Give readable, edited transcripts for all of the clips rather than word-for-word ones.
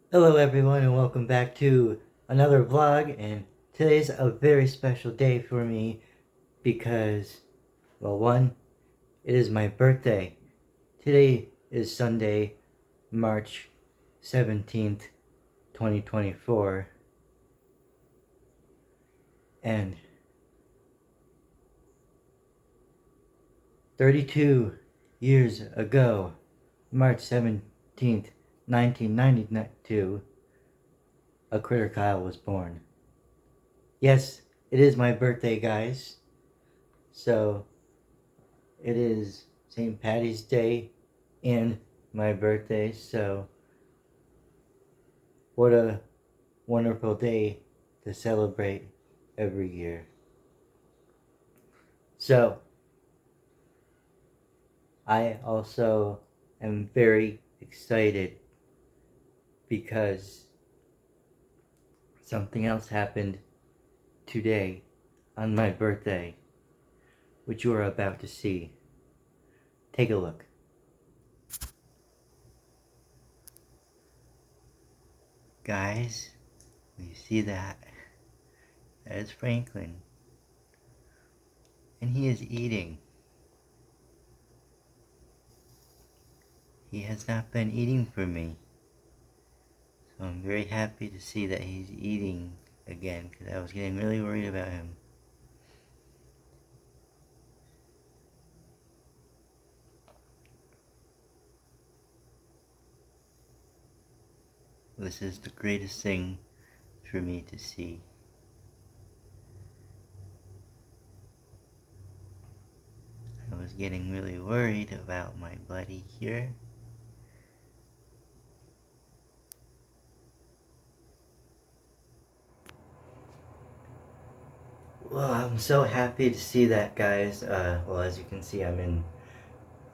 Hello everyone and welcome back to another vlog, and today's a very special day for me because, well, one, it is my birthday. Today is Sunday, March 17th, 2024, and 32 years ago, March 17th, 1992, a critter Kyle was born. Yes, it is my birthday, guys. So it is St. Patty's Day and my birthday, so what a wonderful day to celebrate every year. So, I also am very excited because something else happened today on my birthday, which you are about to see. Take a look. Guys, you see that? That is Franklin. And he is eating. He has not been eating for me. So I'm very happy to see that he's eating again, because I was getting really worried about him. This is the greatest thing for me to see. I was getting really worried about my buddy here. Well, I'm so happy to see that, guys. Well, as you can see, I'm in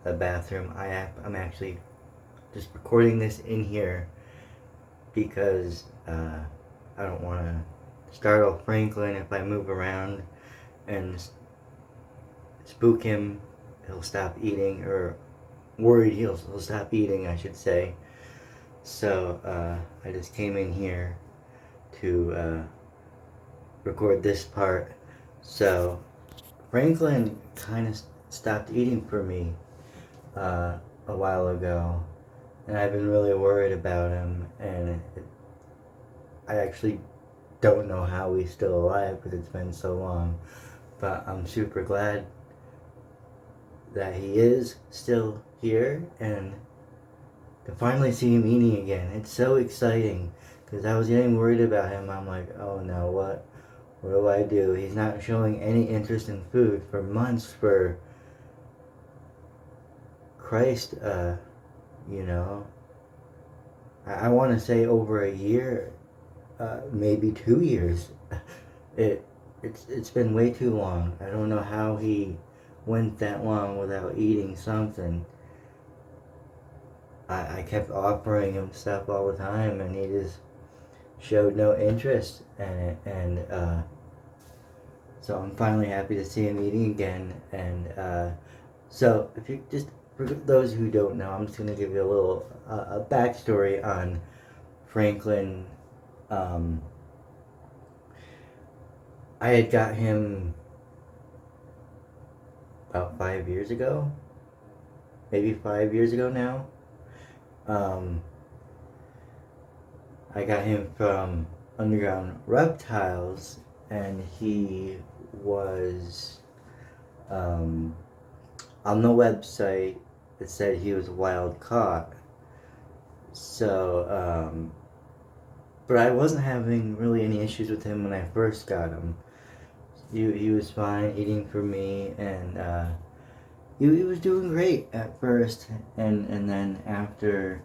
the bathroom. I'm actually just recording this in here because I don't want to startle Franklin if I move around and spook him. He'll stop eating, or worried he'll stop eating, I should say. So I just came in here to record this part. So Franklin kind of stopped eating for me a while ago, and I've been really worried about him, and I actually don't know how he's still alive because it's been so long, but I'm super glad that he is still here and to finally see him eating again. It's so exciting because I was getting worried about him. I'm like, oh no, what do I do? He's not showing any interest in food for months, for Christ, you know. I want to say over a year, maybe 2 years. It's been way too long. I don't know how he went that long without eating something. I kept offering him stuff all the time, and he just showed no interest in it. And so I'm finally happy to see him eating again. And so, if you just, for those who don't know, I'm just going to give you a little a backstory on Franklin. I had got him about 5 years ago, maybe 5 years ago now. I got him from Underground Reptiles, and he was on the website. It said he was wild caught. So, but I wasn't having really any issues with him when I first got him. He was fine eating for me, and he was doing great at first, and then after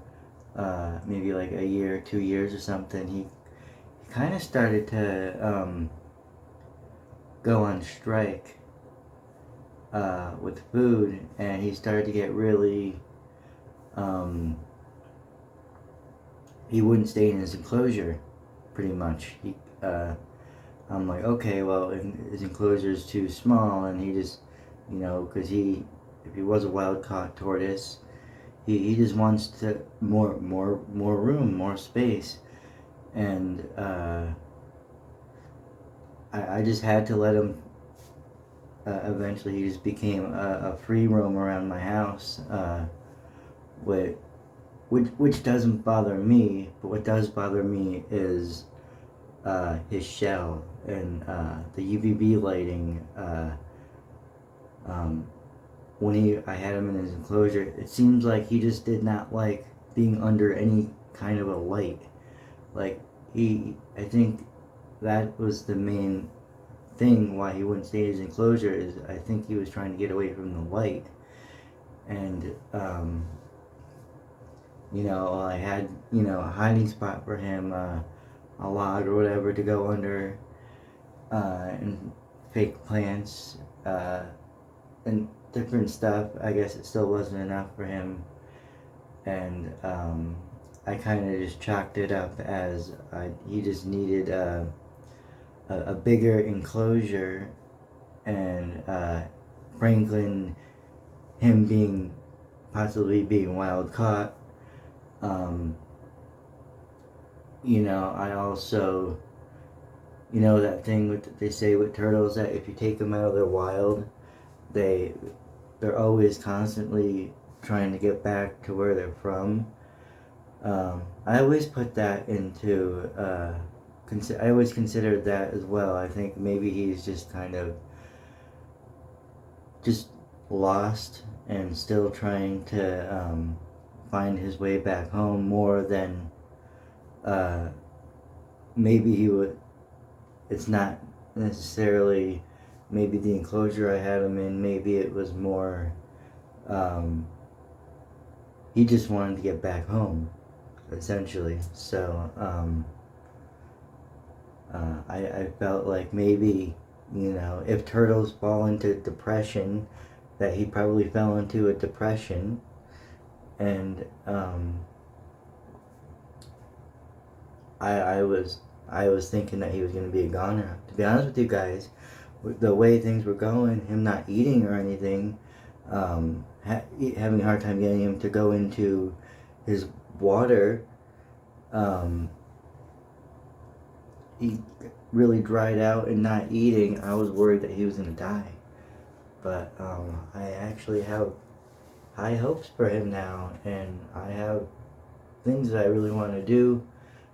maybe like a year, 2 years or something, he kind of started to go on strike with food, and he started to get really he wouldn't stay in his enclosure, pretty much. I'm like, okay, well, his enclosure is too small, and he just, because if he was a wild caught tortoise, he just wants to more room, more space, and I just had to let him. Eventually, he just became a free roam around my house, with, which doesn't bother me. But what does bother me is his shell and the UVB lighting. Um, when I had him in his enclosure, it seems like he just did not like being under any kind of a light. Like I think that was the main thing why he wouldn't stay in his enclosure, is I think he was trying to get away from the light. And I had a hiding spot for him, a log or whatever to go under, and fake plants, and different stuff. I guess it still wasn't enough for him, and I kind of just chalked it up as he just needed a bigger enclosure, and Franklin, him possibly being wild caught. I also, that thing they say with turtles, that if you take them out of their wild, they're always constantly trying to get back to where they're from. I always put that into, I always considered that as well. I think maybe he's just kind of just lost and still trying to find his way back home, more than maybe he would. It's not necessarily maybe the enclosure I had him in. Maybe it was more he just wanted to get back home, essentially. So I felt like maybe, if turtles fall into depression, that he probably fell into a depression, and I was thinking that he was going to be a goner. To be honest with you guys, with the way things were going, him not eating or anything, having a hard time getting him to go into his water, he really dried out and not eating. I was worried that he was going to die. But I actually have high hopes for him now, and I have things that I really want to do.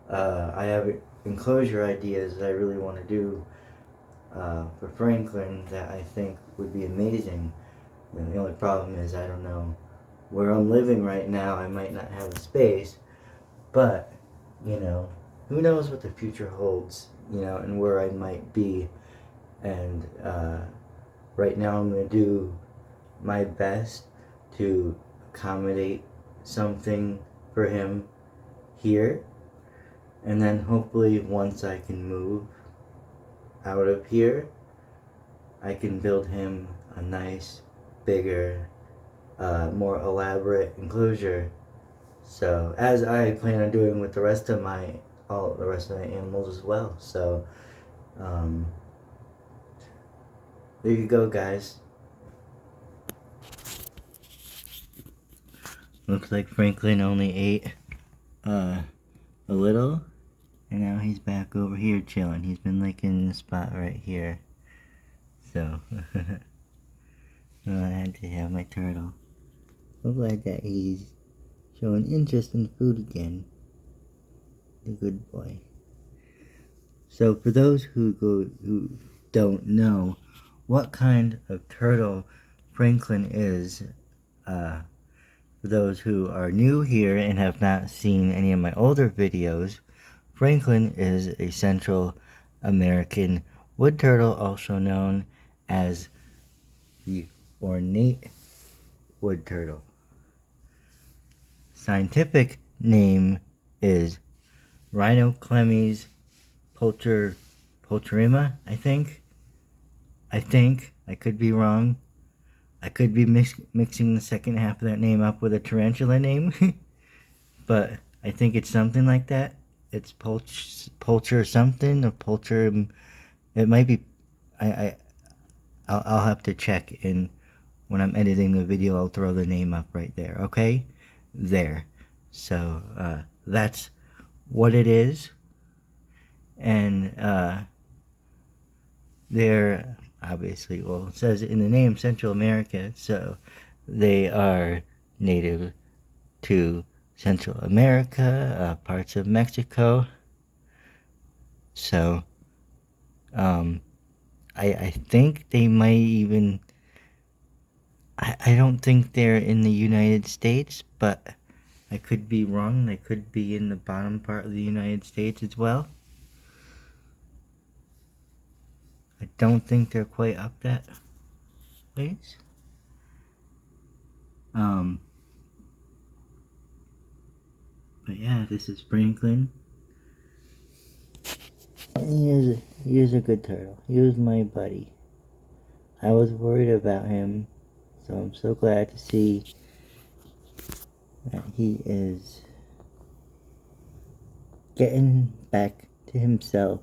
I have enclosure ideas that I really want to do for Franklin that I think would be amazing. And the only problem is I don't know where I'm living right now. I might not have a space, but who knows what the future holds, and where I might be. And right now I'm going to do my best to accommodate something for him here. And then hopefully once I can move out of here, I can build him a nice, bigger, more elaborate enclosure. So, as I plan on doing with all the rest of my animals as well. So, there you go, guys. Looks like Franklin only ate a little, and now he's back over here chilling. He's been licking the spot right here. So, I had to have my turtle. I'm glad that he's showing interest in food again. The good boy. So, for those who don't know what kind of turtle Franklin is, for those who are new here and have not seen any of my older videos, Franklin is a Central American wood turtle, also known as the ornate wood turtle. Scientific name is Rhinoclemys pulcherima, I think. I could be wrong. I could be mixing the second half of that name up with a tarantula name. But I think it's something like that. It's pulcher something, or pulcher. It might be. I'll have to check, and when I'm editing the video, I'll throw the name up right there. Okay. there. So that's what it is. And they're obviously, well, it says in the name Central America, so they are native to Central America, parts of Mexico. So I think they might even. I don't think they're in the United States, but I could be wrong. They could be in the bottom part of the United States as well. I don't think they're quite up that ways. But yeah, this is Franklin. He is a good turtle. He was my buddy. I was worried about him, so I'm so glad to see that he is getting back to himself.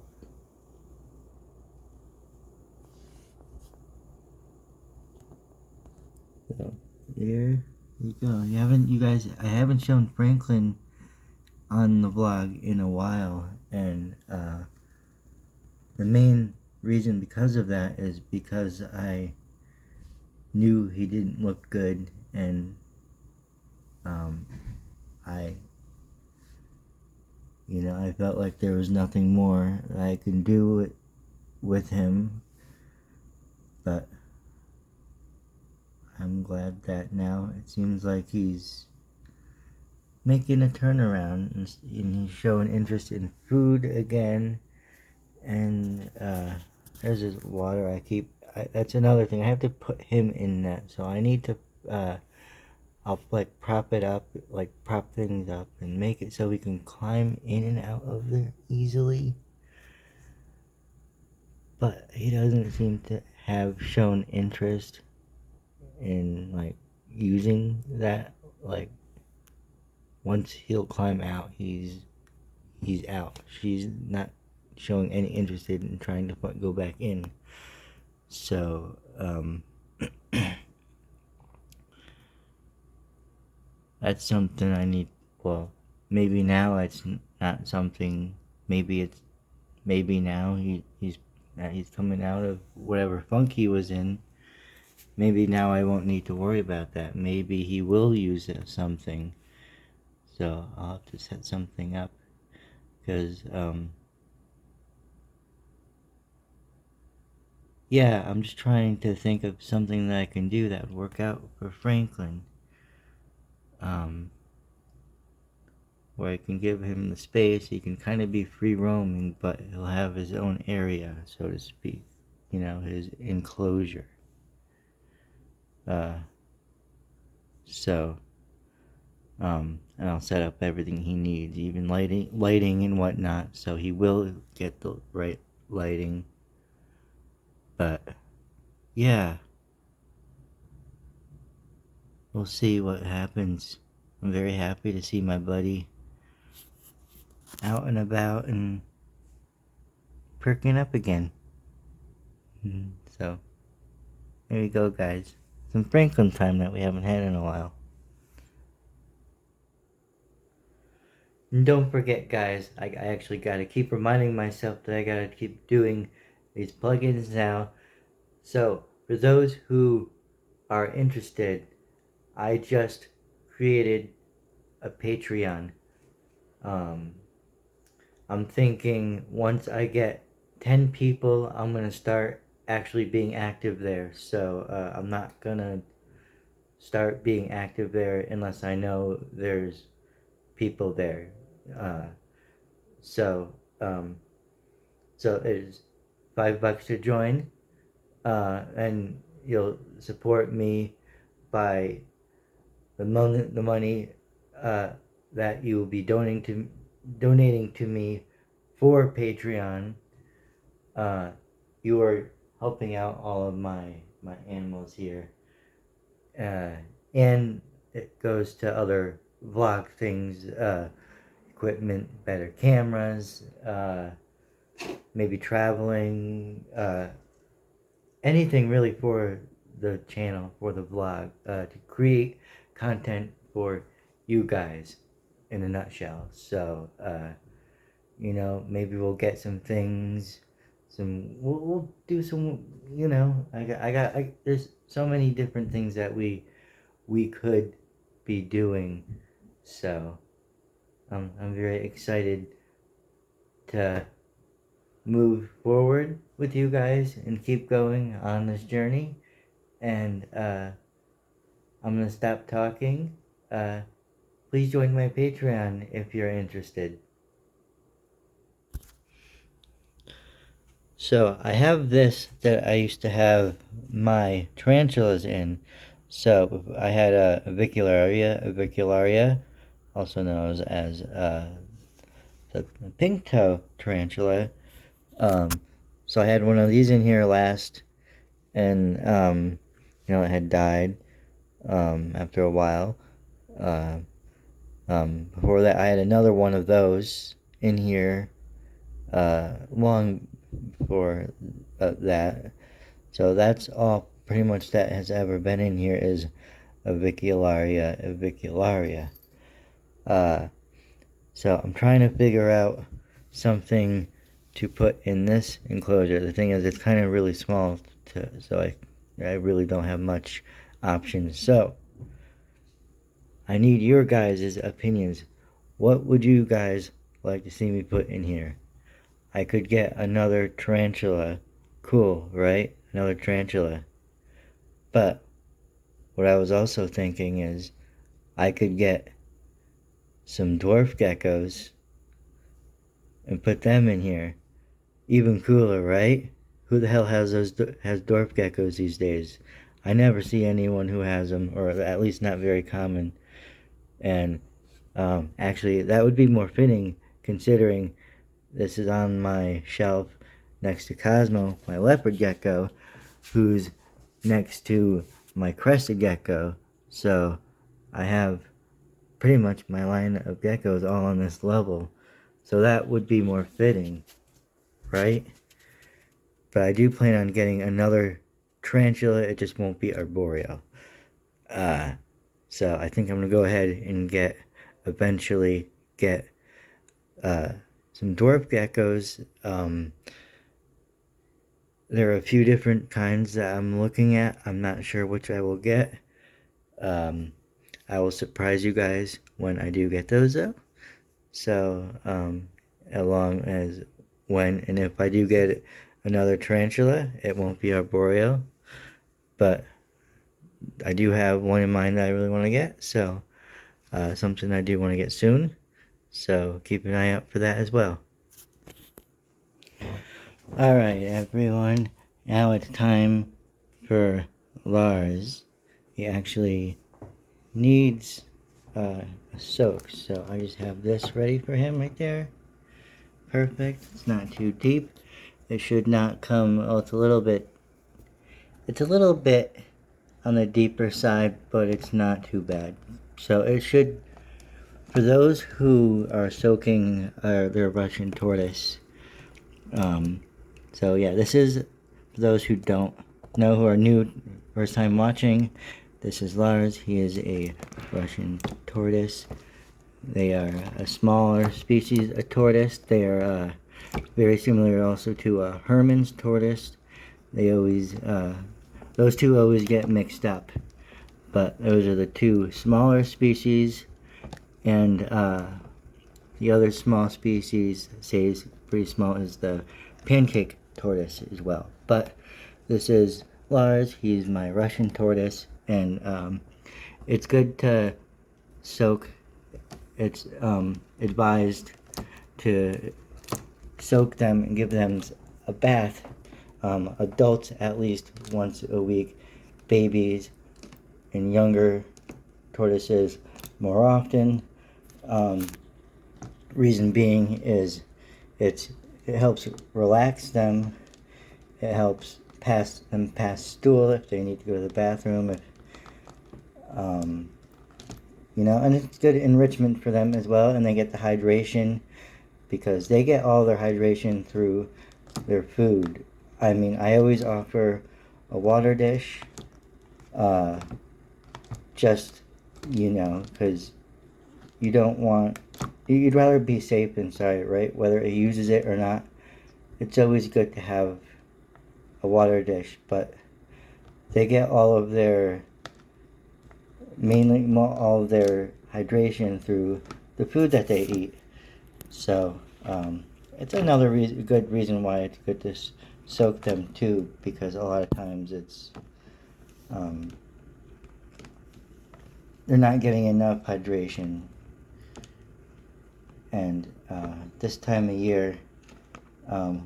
So there you go. I haven't shown Franklin on the vlog in a while, and the main reason because of that is because I knew he didn't look good, and I I felt like there was nothing more that I could do with him, but I'm glad that now it seems like he's making a turnaround, and he's showing interest in food again. And there's his water. That's another thing. I have to put him in that, so I need to. I'll like prop it up, like prop things up, and make it so we can climb in and out of there easily. But he doesn't seem to have shown interest in like using that. Like once he'll climb out, he's out. She's not showing any interest in trying to go back in. So that's something I need. Well, maybe now it's not something. Maybe now he's coming out of whatever funk he was in. Maybe now I won't need to worry about that. Maybe he will use something. So I'll have to set something up, because yeah, I'm just trying to think of something that I can do that would work out for Franklin. Where I can give him the space, he can kind of be free roaming, but he'll have his own area, so to speak. His enclosure. So, and I'll set up everything he needs, even lighting and whatnot, so he will get the right lighting. But, yeah. We'll see what happens. I'm very happy to see my buddy out and about and perking up again. So, there you go, guys. Some Franklin time that we haven't had in a while. And don't forget, guys, I actually gotta keep reminding myself that I gotta keep doing these plugins now. So, for those who are interested, I just created a Patreon. I'm thinking once I get 10 people, I'm gonna start actually being active there. So I'm not gonna start being active there unless I know there's people there. Uh, so so it is $5 to join, and you'll support me by the money that you will be donating to me for Patreon. You are helping out all of my animals here, and it goes to other vlog things, equipment, better cameras, maybe traveling, anything really for the channel, for the vlog, to create content for you guys in a nutshell. So, you know, maybe we'll get some things, we'll do some, you know, there's so many different things that we could be doing. So, I'm very excited to move forward with you guys and keep going on this journey. And I'm gonna stop talking. Please join my Patreon if you're interested. So I have this that I used to have my tarantulas in. So I had a avicularia, also known as the pink toe tarantula. So I had one of these in here last, and you know, it had died after a while. Before that, I had another one of those in here long before that. So that's all pretty much that has ever been in here is avicularia. So I'm trying to figure out something to put in this enclosure. The thing is, it's kind of really small, so I really don't have much options. So I need your guys' opinions. What would you guys like to see me put in here? I could get another tarantula. Cool, right? Another tarantula. But what I was also thinking is I could get some dwarf geckos and put them in here. Even cooler, right? Who the hell has dwarf geckos these days? I never see anyone who has them, or at least not very common. And actually, that would be more fitting considering this is on my shelf next to Cosmo, my leopard gecko, who's next to my crested gecko. So I have pretty much my line of geckos all on this level. So that would be more fitting, right? But I do plan on getting another tarantula. It just won't be arboreal. So I think I'm going to go ahead and eventually get some dwarf geckos. There are a few different kinds that I'm looking at. I'm not sure which I will get. I will surprise you guys when I do get those though. So, along as when and if I do get another tarantula, it won't be arboreal. But I do have one in mind that I really want to get. So, something I do want to get soon. So, keep an eye out for that as well. Alright, everyone. Now it's time for Lars. He actually needs a soak, so I just have this ready for him right there. Perfect. It's not too deep. It should not come. Oh, it's a little bit on the deeper side, but it's not too bad. So it should, for those who are soaking their Russian tortoise. So yeah, this is for those who don't know, who are new, first time watching. This is Lars. He is a Russian tortoise. They are a smaller species of tortoise. They are very similar also to a Hermann's tortoise. They always, those two always get mixed up. But those are the two smaller species. And the other small species, say is pretty small, is the pancake tortoise as well. But this is Lars. He's my Russian tortoise. And it's good to soak. It's advised to soak them and give them a bath. Adults at least once a week. Babies and younger tortoises more often. Reason being is it helps relax them. It helps pass stool if they need to go to the bathroom. If you know, and it's good enrichment for them as well, and they get the hydration because they get all their hydration through their food. I mean, I always offer a water dish, just, you know, because you don't want, you'd rather be safe than sorry, right? Whether it uses it or not, it's always good to have a water dish, but they get all of their, mainly all of their hydration through the food that they eat. So it's another good reason why it's good to soak them too, because a lot of times it's they're not getting enough hydration. And this time of year,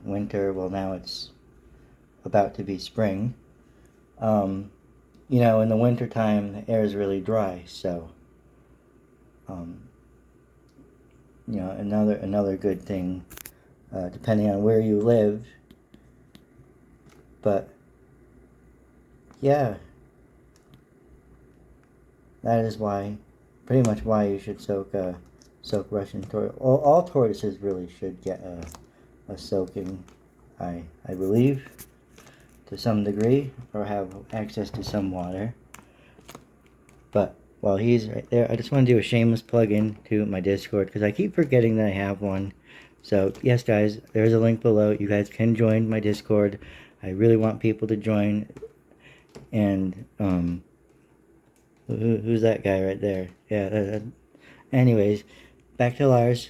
winter, well, now it's about to be spring. You know, in the winter time, the air is really dry, so you know, another good thing, depending on where you live. But yeah, that is why, pretty much why you should soak Russian tortoise. All tortoises really should get a soaking, I believe, to some degree, or have access to some water. But while he's right there, I just want to do a shameless plug in to my Discord, because I keep forgetting that I have one. So yes, guys, there's a link below. You guys can join my Discord. I really want people to join. And who's that guy right there? Yeah. Anyways, back to Lars.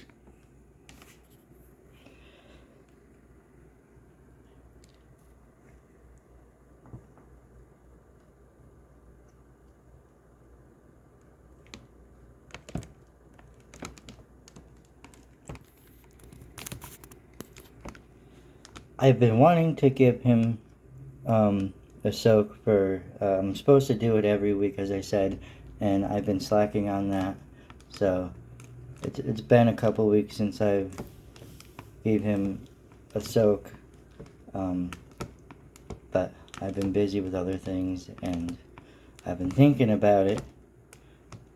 I've been wanting to give him a soak for, I'm supposed to do it every week, as I said, and I've been slacking on that. So it's been a couple weeks since I've gave him a soak, but I've been busy with other things, and I've been thinking about it,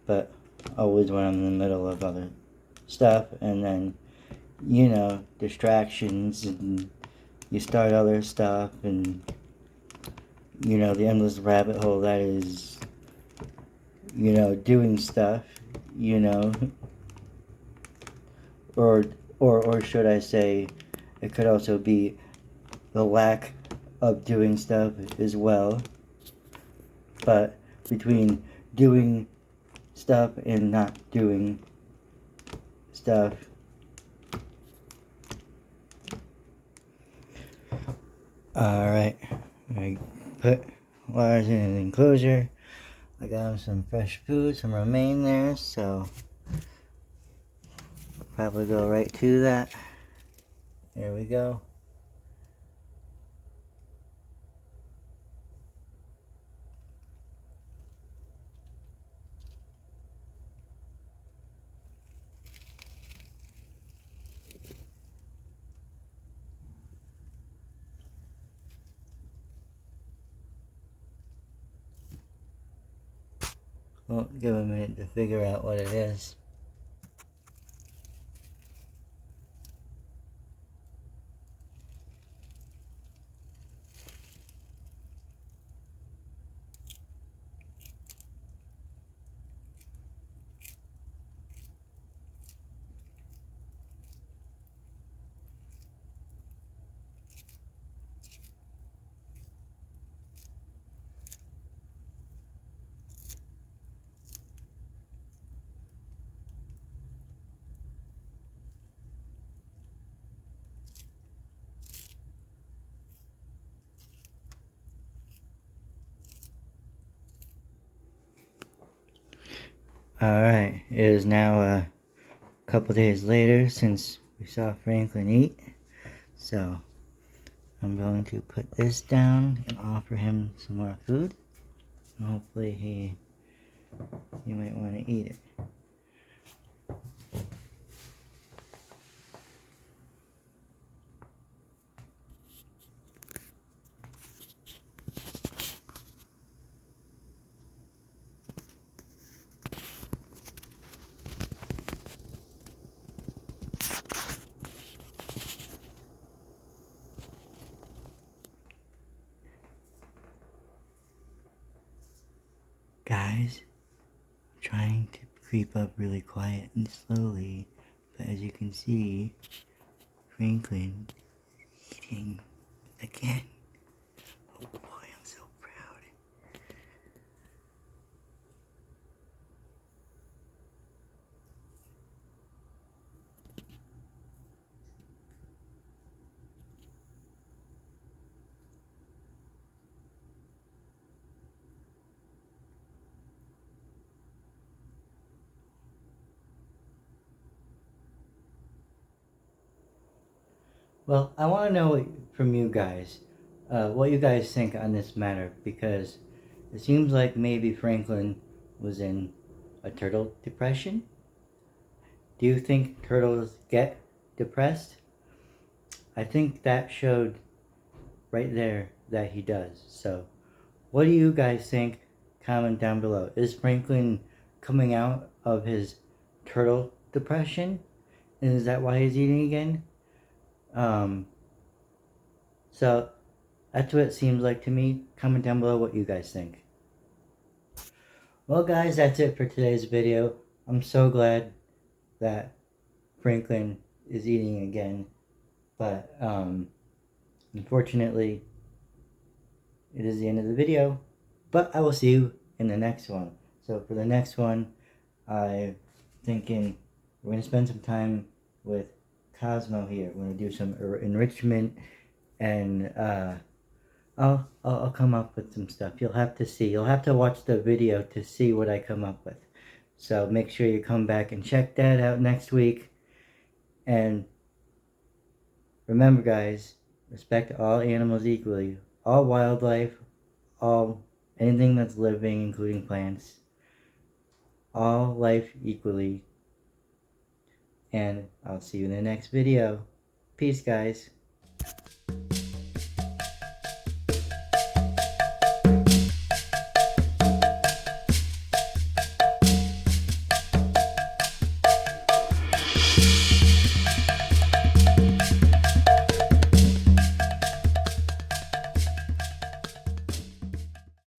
but always when I'm in the middle of other stuff, and then, you know, distractions, and you start other stuff, and, you know, the endless rabbit hole that is, you know, doing stuff, you know, or should I say, it could also be the lack of doing stuff as well. But between doing stuff and not doing stuff, alright, I put Lars in an enclosure. I got him some fresh food, some romaine there, so probably go right to that. There we go. Well, give him a minute to figure out what it is. Alright, it is now a couple days later since we saw Franklin eat, so I'm going to put this down and offer him some more food. And hopefully he might want to eat it. Guys, I'm trying to creep up really quiet and slowly. But as you can see, Franklin eating again. Oh boy, I'm so proud. Well, I want to know from you guys what you guys think on this matter, because it seems like maybe Franklin was in a turtle depression. Do you think turtles get depressed? I think that showed right there that he does. So, what do you guys think? Comment down below. Is Franklin coming out of his turtle depression? And is that why he's eating again? So that's what it seems like to me. Comment down below what you guys think. Well guys, that's it for today's video. I'm so glad that Franklin is eating again. But unfortunately, it is the end of the video. But I will see you in the next one. So for the next one, I'm thinking we're going to spend some time with Cosmo here. We're going to do some enrichment, and I'll come up with some stuff. You'll have to see. You'll have to watch the video to see what I come up with. So make sure you come back and check that out next week. And remember guys, respect all animals equally. All wildlife, anything that's living, including plants. All life equally. And I'll see you in the next video. Peace guys.